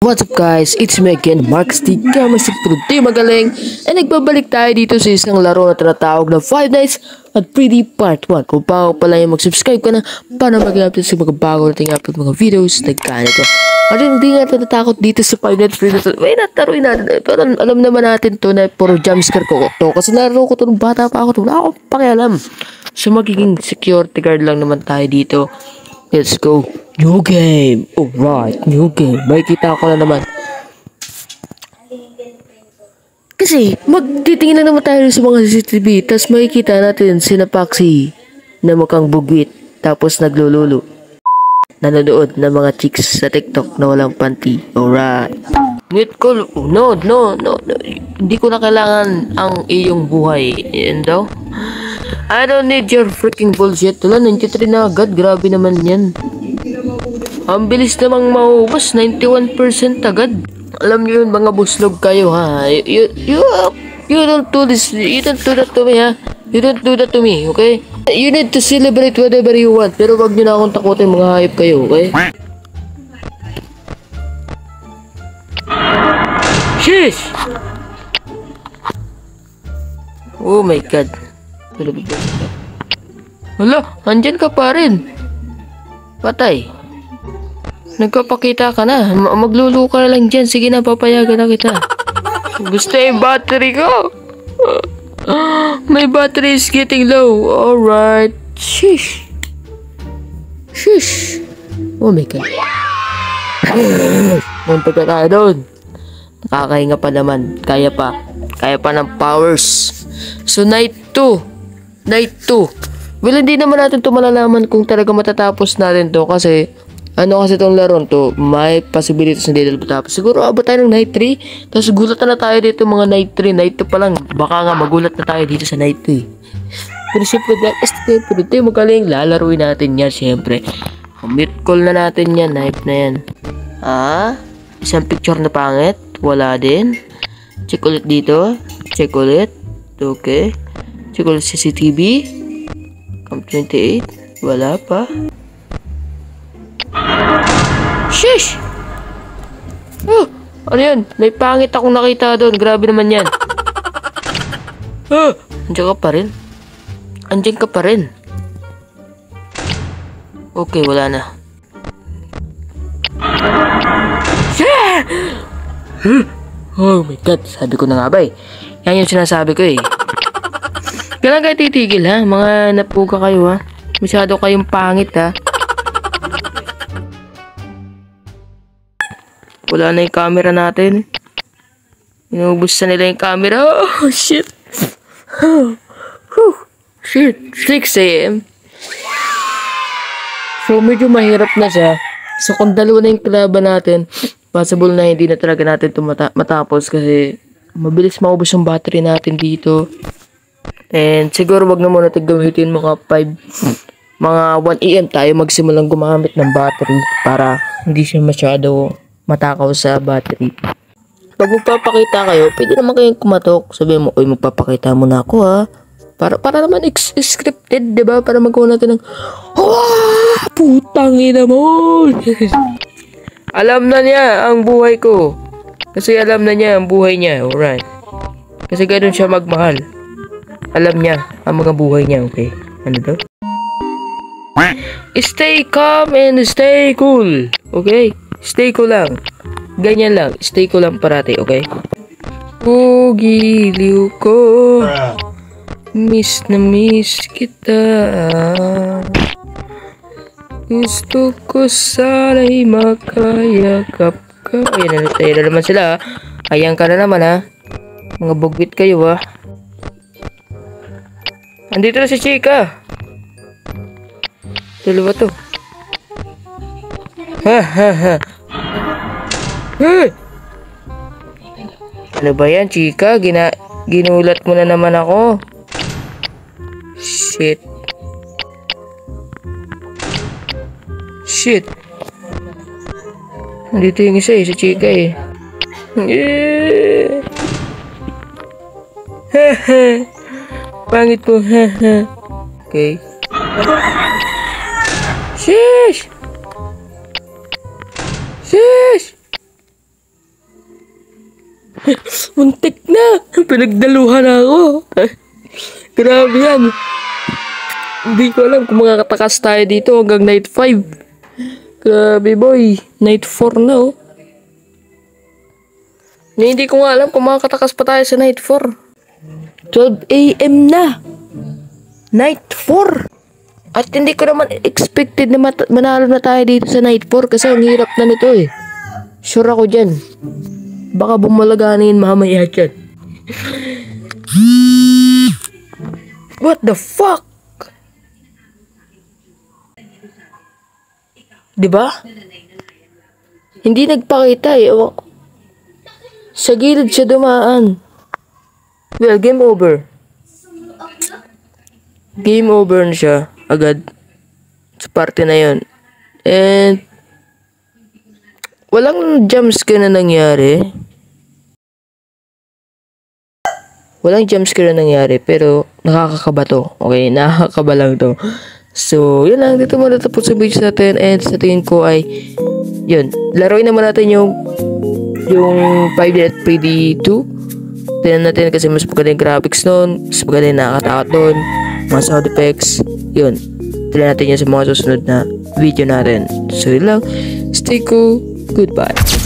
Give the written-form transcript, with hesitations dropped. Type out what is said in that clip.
What's up guys, it's me again, Marks the Gamersik Today magaling. And nagbabalik tayo dito sa isang laro na tinatawag na Five Nights at Freddy Part 1. Kung bago pa lang yung mag-subscribe ka na para mag-update sa mga bago nating upload mga videos na ganito. At hindi nga natatakot dito sa Five Nights Freddy. Taruin natin. Pero alam naman natin to na puro jumpscare ko to. Kasi laro ko to nung bata pa ako to. Wala akong pakialam. So magiging security guard lang naman tayo dito. Let's go. New game. Alright, new game. Makikita ko na naman. Kasi, magtitingin lang naman tayo sa mga CCTV. Tapos makikita natin si Paxi na mukhang bugwit. Tapos naglululo. Nanonood ng mga chicks sa TikTok na walang panty. Alright. Net ko. No. Hindi ko na kailangan ang iyong buhay. Yan daw. I don't need your freaking bullshit. Wala, 93 na agad. Grabe naman yan. Ang bilis namang maubos. 91% agad. Alam niyo yun, mga buslog kayo, ha? You don't do this. You don't do that to me, ha? You don't do that to me, okay? You need to celebrate whatever you want. Pero wag niyo na akong takutin, mga hayop kayo, okay? Sheesh! Oh my god. Hala, andyan ka pa rin. Patay. Nagpapakita ka na. Maglulu ka na lang dyan. Sige na, papayagan na kita. Gusto yung battery ko. My battery is getting low. Alright. Sheesh. Oh my god. Munta ka tayo doon. Nakakahinga pa naman. Kaya pa ng powers. So night 2. Well, hindi naman natin ito malalaman kung talaga matatapos natin to kasi kasi itong laron to, may possibilities na dito matapos. Siguro abot tayo ng night 3, tapos gulat na tayo dito mga night 3, night 2 pa lang. Baka nga magulat na tayo dito sa night 2 Pero syempre, pero ito yung magaling, lalaruin natin yan syempre. Mute call na natin yan, night na yan. Isang picture na pangit, wala din. Check ulit dito, check ulit. Okay. Check ulit CCTV. Cam 28. Wala pa. Sheesh! Oh! Ano yun? May pangit akong nakita doon. Grabe naman yan. Andiyan ka pa rin. Okay, wala na. Oh my god. Sabi ko na nga ba eh. Yan yung sinasabi ko eh. Kailan kayo titigil ha? Mga napuga kayo ha? Masyado kayong pangit ha? Wala na yung camera natin. Inubos na nila yung camera. Oh shit. Shit. 6 AM. So medyo mahirap na siya. So kung dalawa na yung kalaban natin, possible na hindi na talaga natin ito matapos kasi mabilis maubos yung battery natin dito. And siguro wag na muna natin gamitin mga 1 AM tayo magsimulang gumamit ng battery para hindi siya masyado matakaw sa battery. Pag magpapakita kayo, pwede naman kayong kumatok. Sabihin mo, oy magpapakita muna ako ha. Para naman scripted, diba? Para magawa natin ng putang ina mo. Alam na niya ang buhay ko. Kasi alam na niya ang buhay niya, alright. Kasi ganoon siya magmahal. Alam niya ang mga buhay niya, okay? Ano daw? Stay calm and stay cool, okay? Stay cool lang. Ganyan lang, stay cool lang parati, okay? Giliw ko. Miss na miss kita. Gusto ko sana'y makayakap ka. Ayan na naman sila. Ayan ka na naman ha. Mga bugwit kayo ha. Andito na si Chika. Dalawa to. Ano ba yan, Chika? Ginulat mo na naman ako. Shit. Andito yung isa si Chika eh. Pangit po. Okay. Sheesh! Muntik na. Pinagdaluhan ako. Grabe yan. Hindi ko alam kung makakatakas tayo dito hanggang night 5. Grabe boy. Night 4 na oh. Hindi ko nga alam kung makakatakas pa tayo sa night 4. 12 AM na. Night 4. At hindi ko naman expected na manalo na tayo dito sa night 4 kasi ang hirap na nito eh. Sure ako dyan. Baka bumalaganin mamaya dyan. What the fuck? Diba? Hindi nagpakita eh. Sa gilid siya dumaan. Well, game over. Game over na siya agad sa parte na yon. And walang jumpscare na nangyari. Walang jumpscare na nangyari pero nakakakaba to. Okay, nakakakaba lang to. So, yun lang. Dito muna tapos sa video natin. And sa tingin ko ay yun. Laruin naman natin yung 5 Nights at Freddy 2. Tignan natin kasi mas maganda yung graphics nun. Mas maganda yung nakakatakot nun. Mga sound effects. Yun. Tignan natin yun sa mga susunod na video natin. So, yun lang. Stay cool. Goodbye.